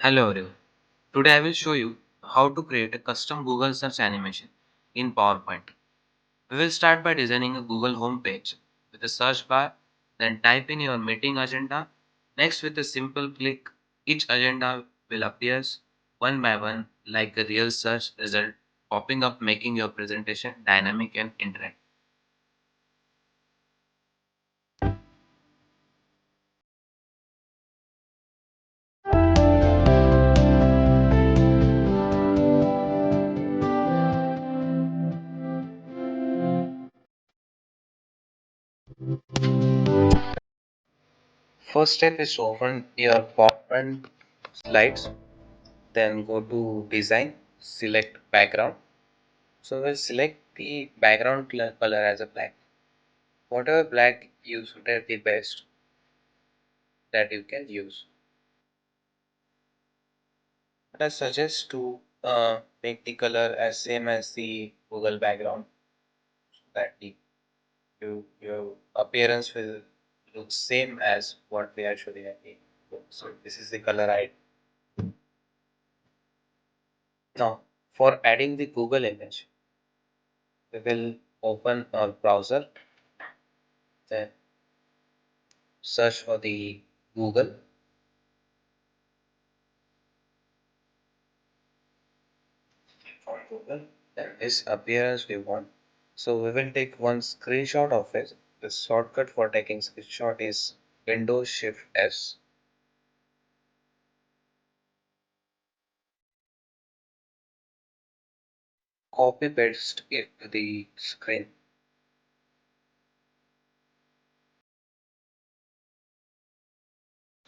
Hello everyone. Today I will show you how to create a custom Google search animation in PowerPoint. We will start by designing a Google homepage with a search bar, then type in your meeting agenda. Next, with a simple click, each agenda will appear one by one like a real search result popping up, making your presentation dynamic and interactive. First step is to open your PowerPoint slides, then go to design, select background. So we'll select the background color as a black. Whatever black you suited the best that you can use. But I suggest to make the color as same as the Google background so that your appearance will look same as what we are showing at the So this is the color I now for adding the Google image, we will open our browser, then search for the Google. For Google, then this appearance we want. So we will take one screenshot of it. The shortcut for taking screenshot is Windows Shift S. Copy paste it to the screen.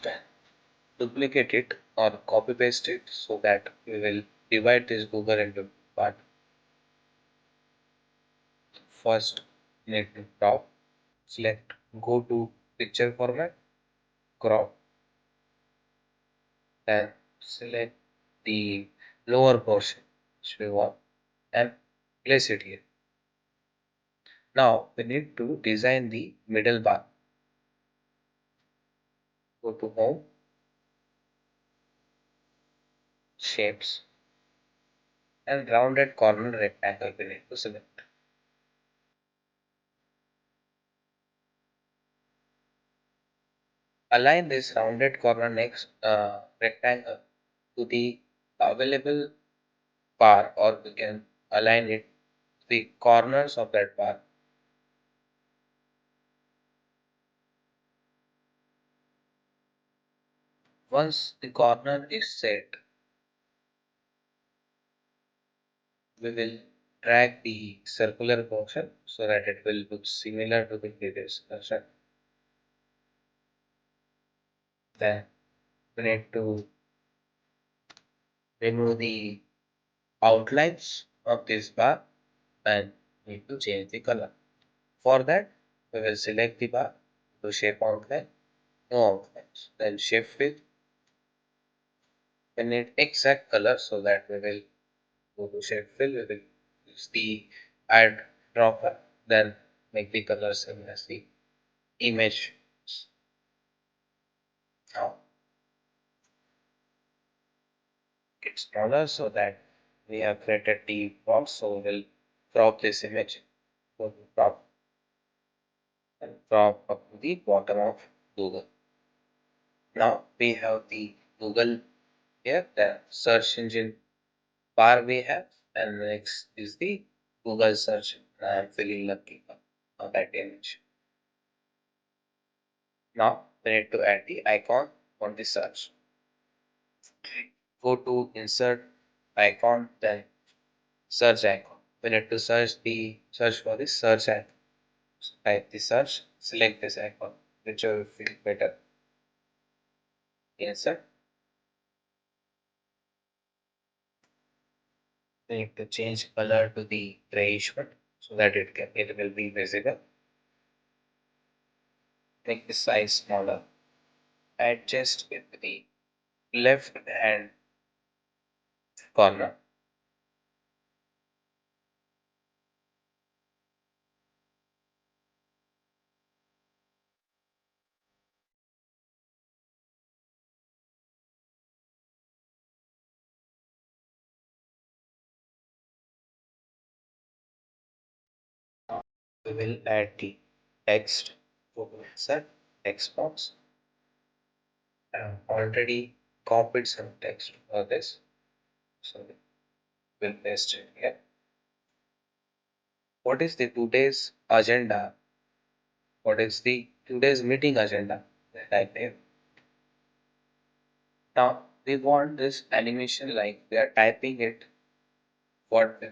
Then duplicate it or copy paste it so that we will divide this Google into part. First, need to crop. Select go to picture format, crop, then select the lower portion which we want and place it here. Now we need to design the middle bar. Go to home, shapes, and rounded corner rectangle we need to select. Align this rounded corner next rectangle to the available bar, or we can align it to the corners of that bar. Once the corner is set, we will drag the circular portion so that it will look similar to the previous version. Then we need to remove the outlines of this bar and need to change the color. For that, we will select the bar to shape outline, no outlines. Then shift with, we need exact color so that we will go to shape fill, we will use the add dropper, then make the color same as the image. Now get smaller so that we have created the box, so we'll crop this image. Go to crop and crop up to the bottom of Google. Now we have the Google here, the search engine bar we have, and next is the Google search. I am feeling lucky on that image. Now we need to add the icon on the search. Go to insert icon, then search icon. We need to search for the search icon. Type the search, select this icon, whichever you feel better. Insert. We need to change color to the grayish one so that it will be visible. Make the size smaller. Adjust with the left hand corner. We will add the text to insert text box. I've already copied some text for this, so we'll paste it here. What is the today's agenda? What is the today's meeting agenda? Type here. Now we want this animation like we are typing it. What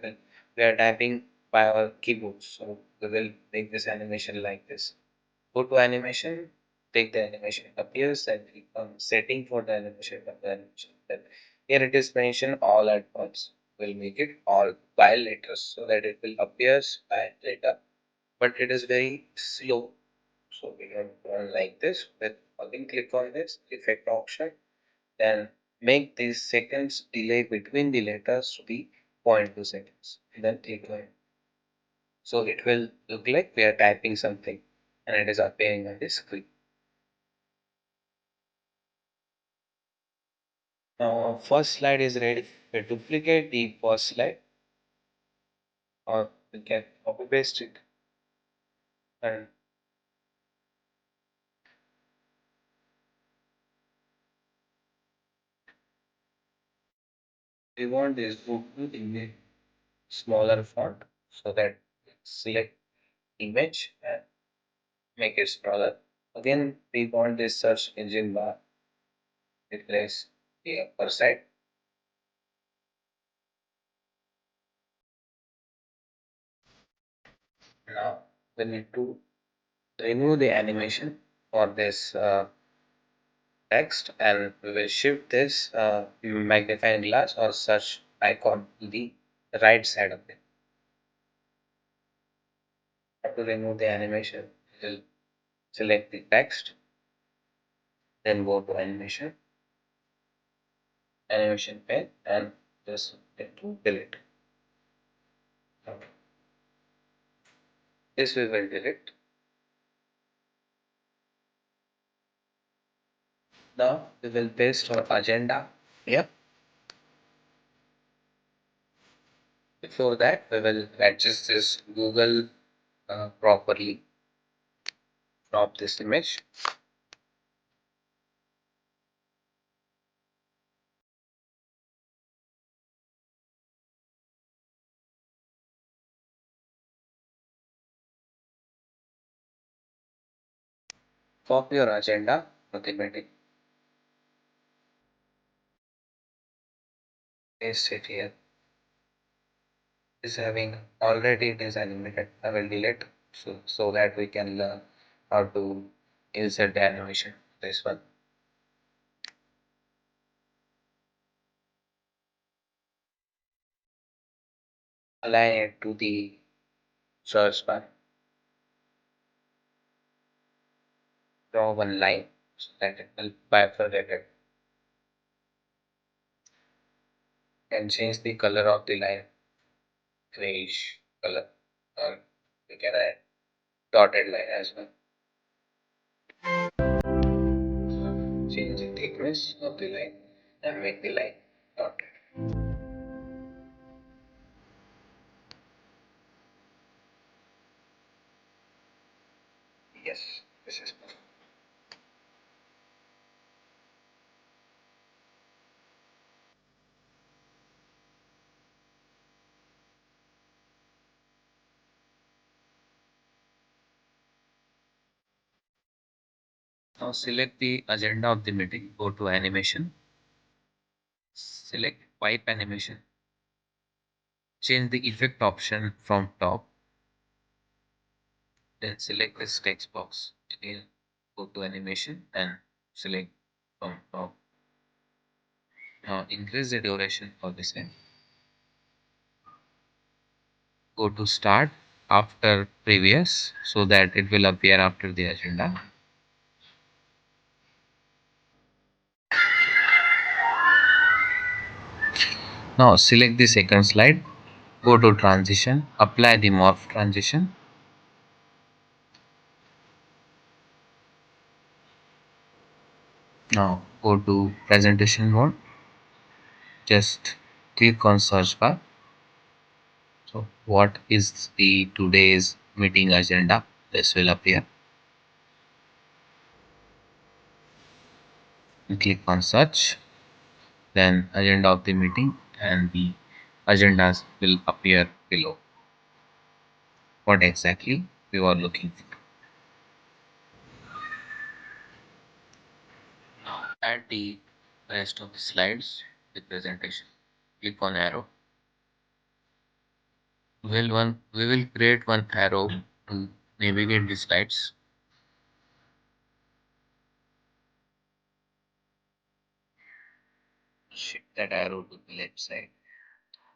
we are typing by our keyboard. So we will make this animation like this. Go to animation, take the animation appears, and click on setting for the animation of the animation. Then here it is mentioned all at once. We'll make it all by letters so that it will appears by later. But it is very slow. So we can run like this with again click on this effect option. Then make these seconds delay between the letters to be zero point 0.2 seconds. Then click on it. So it will look like we are typing something and it is appearing on the screen. Now our first slide is ready. We duplicate the first slide or we can copy paste it and we want this book to in a smaller font so that select image and make it smaller. Again, we want this search engine bar replace the upper side. Now we need to remove the animation for this text and we will shift this magnifying glass or search icon to the right side of it. To remove the animation, we'll select the text, then go to animation, animation pane, and just hit to delete. Okay. This we will delete. Now we will paste our agenda here. Before that, we will adjust this Google properly. Crop this image. Copy your agenda to the meeting. Paste it here. Is having already it is animated. I will delete so that we can learn how to insert the animation. This one. Align it to the search bar. Draw one line so that it will bifurcate it. And change the color of the line. Grayish color. Or we can add dotted line as well. Change the thickness of the line and make the line dotted. Yes, this is perfect. Now select the agenda of the meeting. Go to animation. Select pipe animation. Change the effect option from top. Then select this text box. Again, go to animation and select from top. Now increase the duration for this end. Go to start after previous so that it will appear after the agenda. Now select the second slide. Go to transition. Apply the morph transition. Now go to presentation mode. Just click on search bar. So what is the today's meeting agenda. This will appear. You click on search, then agenda of the meeting, and the agendas will appear below. What exactly we were looking for. Add the rest of the slides, the presentation. Click on arrow. We will create one arrow to navigate the slides. Shift that arrow to the left side.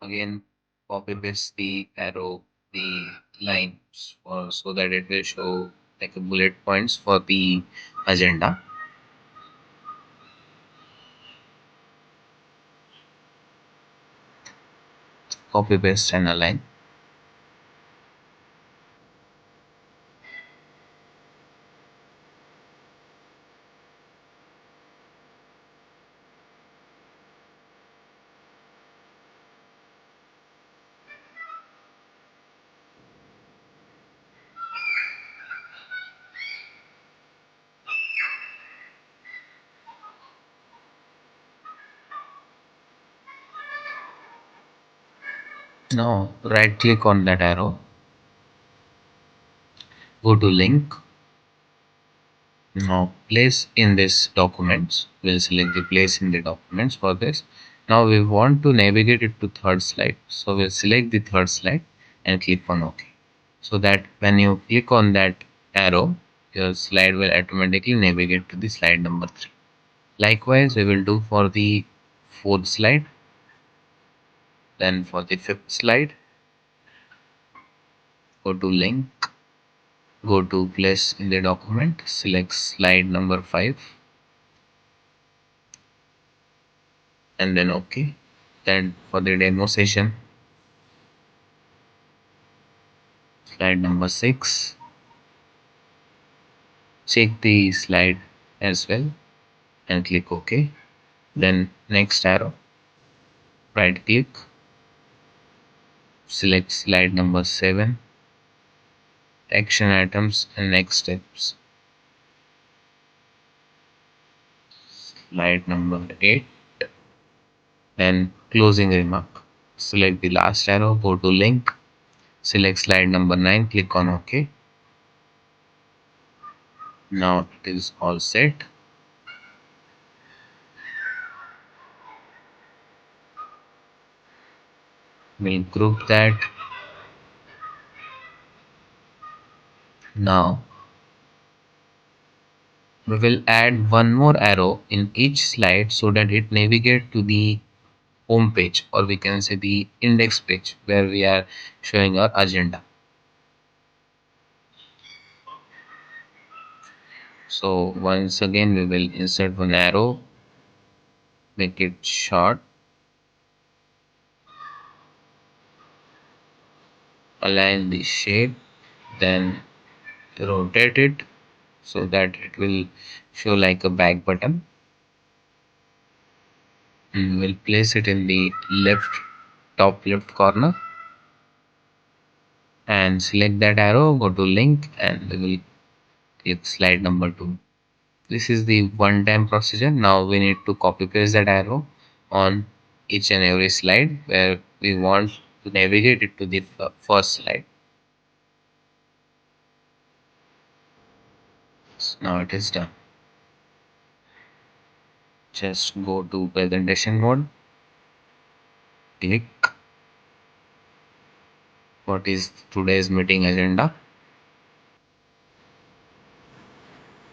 Again, copy paste the arrow, the lines, so that it will show like a bullet points for the agenda. Copy paste and align. Now right click on that arrow, go to link. Now place in this documents. We'll select the place in the documents for this. Now we want to navigate it to third slide. So we'll select the third slide and click on OK. So that when you click on that arrow, your slide will automatically navigate to the slide number 3. Likewise, we will do for the fourth slide. Then for the fifth slide, go to link, go to place in the document, select slide number 5 and then OK. Then for the demo session, slide number 6, check the slide as well and click OK. Then next arrow, right click, select slide number 7, action items and next steps. Slide number 8, then closing remark. Select the last arrow, go to link, select slide number 9, click on OK. Now it is all set. We'll group that. Now we will add one more arrow in each slide so that it navigate to the home page, or we can say the index page where we are showing our agenda. So once again we will insert one arrow, make it short, align the shape, then rotate it so that it will show like a back button, and we'll place it in the top left corner and select that arrow, go to link and we will click slide number 2. This is the one time procedure. Now we need to copy paste that arrow on each and every slide where we want to navigate it to the first slide. So now it is done. Just go to presentation mode, click what is today's meeting agenda.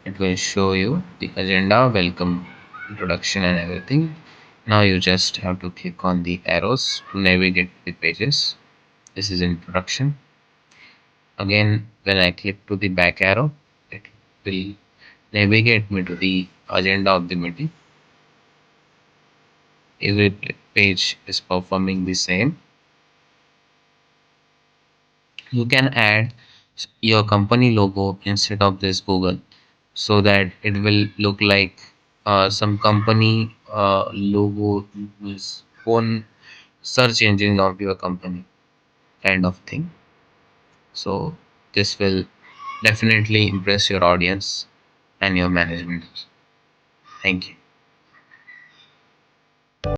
It will show you the agenda, welcome, introduction and everything. Now you just have to click on the arrows to navigate the pages. This is introduction. Again, when I click to the back arrow, it will navigate me to the agenda of the meeting. Every page is performing the same. You can add your company logo instead of this Google so that it will look like some company logo is one search engine of your company kind of thing. So This will definitely impress your audience and your management. Thank you.